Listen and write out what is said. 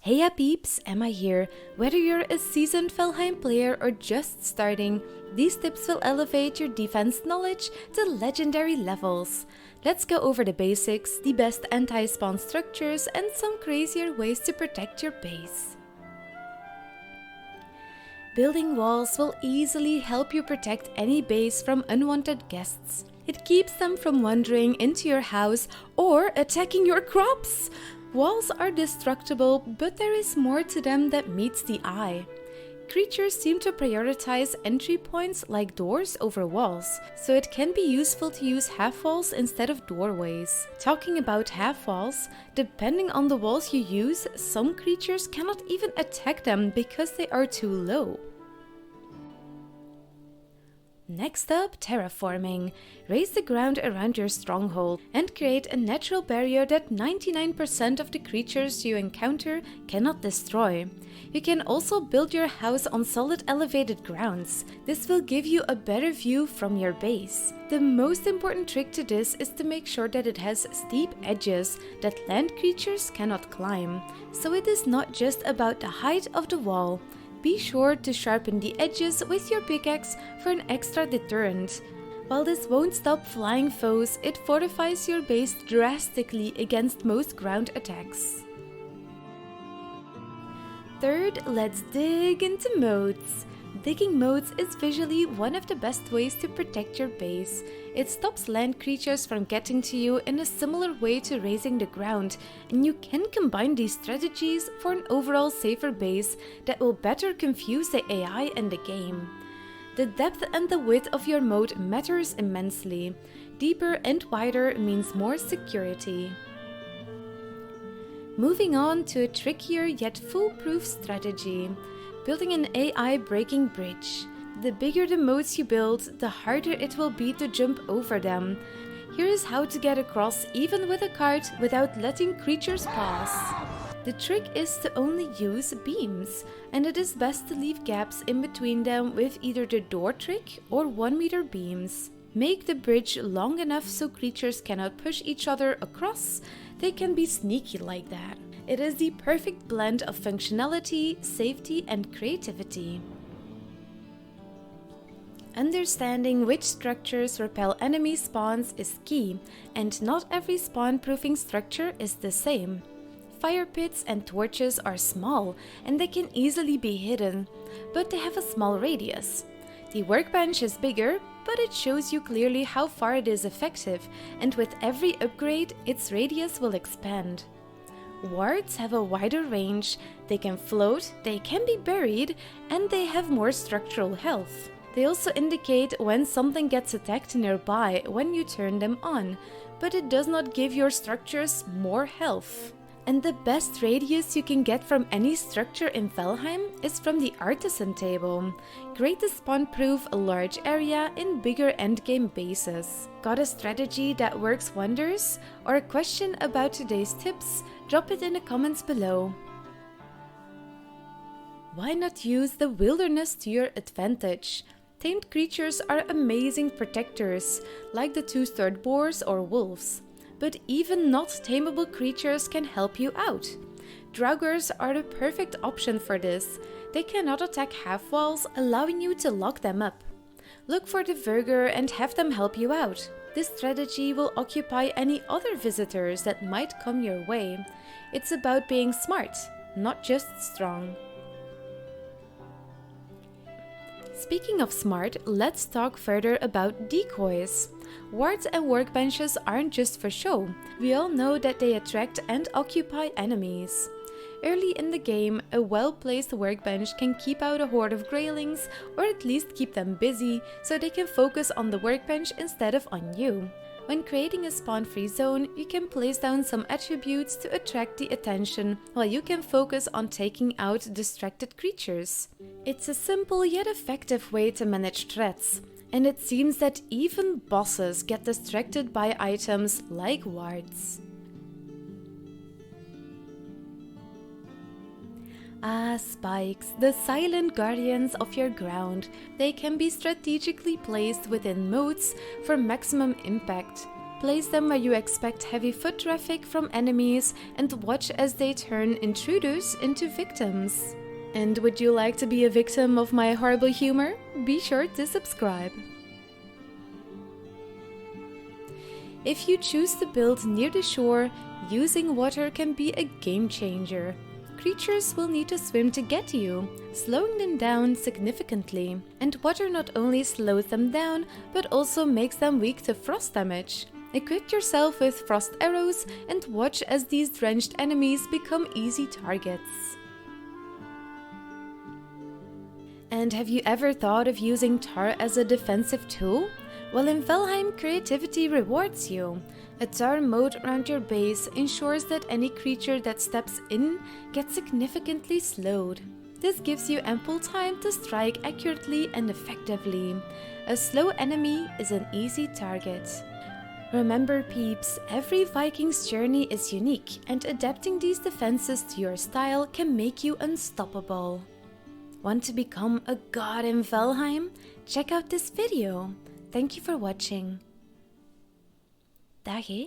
Heya peeps, Emma here. Whether you're a seasoned Valheim player or just starting, these tips will elevate your defense knowledge to legendary levels. Let's go over the basics, the best anti-spawn structures and some crazier ways to protect your base. Building walls will easily help you protect any base from unwanted guests. It keeps them from wandering into your house or attacking your crops. Walls are destructible, but there is more to them that meets the eye. Creatures seem to prioritize entry points like doors over walls, so it can be useful to use half walls instead of doorways. Talking about half walls, depending on the walls you use, some creatures cannot even attack them because they are too low. Next up, terraforming. Raise the ground around your stronghold and create a natural barrier that 99% of the creatures you encounter cannot destroy. You can also build your house on solid elevated grounds. This will give you a better view from your base. The most important trick to this is to make sure that it has steep edges that land creatures cannot climb. So it is not just about the height of the wall. Be sure to sharpen the edges with your pickaxe for an extra deterrent. While this won't stop flying foes, it fortifies your base drastically against most ground attacks. Third, let's dig into moats. Digging moats is visually one of the best ways to protect your base. It stops land creatures from getting to you in a similar way to raising the ground, and you can combine these strategies for an overall safer base that will better confuse the AI in the game. The depth and the width of your moat matters immensely. Deeper and wider means more security. Moving on to a trickier yet foolproof strategy. Building an AI breaking bridge. The bigger the moats you build, the harder it will be to jump over them. Here is how to get across even with a cart without letting creatures pass. The trick is to only use beams, and it is best to leave gaps in between them with either the door trick or 1-meter beams. Make the bridge long enough so creatures cannot push each other across. They can be sneaky like that. It is the perfect blend of functionality, safety, and creativity. Understanding which structures repel enemy spawns is key, and not every spawn-proofing structure is the same. Fire pits and torches are small, and they can easily be hidden, but they have a small radius. The workbench is bigger, but it shows you clearly how far it is effective, and with every upgrade, its radius will expand. Wards have a wider range, they can float, they can be buried, and they have more structural health. They also indicate when something gets attacked nearby when you turn them on, but it does not give your structures more health. And the best radius you can get from any structure in Valheim is from the artisan table. Great to spawn-proof a large area in bigger endgame bases. Got a strategy that works wonders? Or a question about today's tips? Drop it in the comments below. Why not use the wilderness to your advantage? Tamed creatures are amazing protectors, like the two-starred boars or wolves. But even not tameable creatures can help you out. Draugrs are the perfect option for this. They cannot attack half walls, allowing you to lock them up. Look for the Verger and have them help you out. This strategy will occupy any other visitors that might come your way. It's about being smart, not just strong. Speaking of smart, let's talk further about decoys. Wards and workbenches aren't just for show. We all know that they attract and occupy enemies. Early in the game, a well-placed workbench can keep out a horde of greylings, or at least keep them busy, so they can focus on the workbench instead of on you. When creating a spawn-free zone, you can place down some attributes to attract the attention, while you can focus on taking out distracted creatures. It's a simple yet effective way to manage threats, and it seems that even bosses get distracted by items like wards. Ah, spikes, the silent guardians of your ground. They can be strategically placed within moats for maximum impact. Place them where you expect heavy foot traffic from enemies and watch as they turn intruders into victims. And would you like to be a victim of my horrible humor? Be sure to subscribe. If you choose to build near the shore, using water can be a game changer. Creatures will need to swim to get to you, slowing them down significantly. And water not only slows them down, but also makes them weak to frost damage. Equip yourself with frost arrows and watch as these drenched enemies become easy targets. And have you ever thought of using tar as a defensive tool? Well, in Valheim, creativity rewards you. A tar moat around your base ensures that any creature that steps in gets significantly slowed. This gives you ample time to strike accurately and effectively. A slow enemy is an easy target. Remember peeps, every Viking's journey is unique, and adapting these defenses to your style can make you unstoppable. Want to become a god in Valheim? Check out this video. Thank you for watching. Dag hè.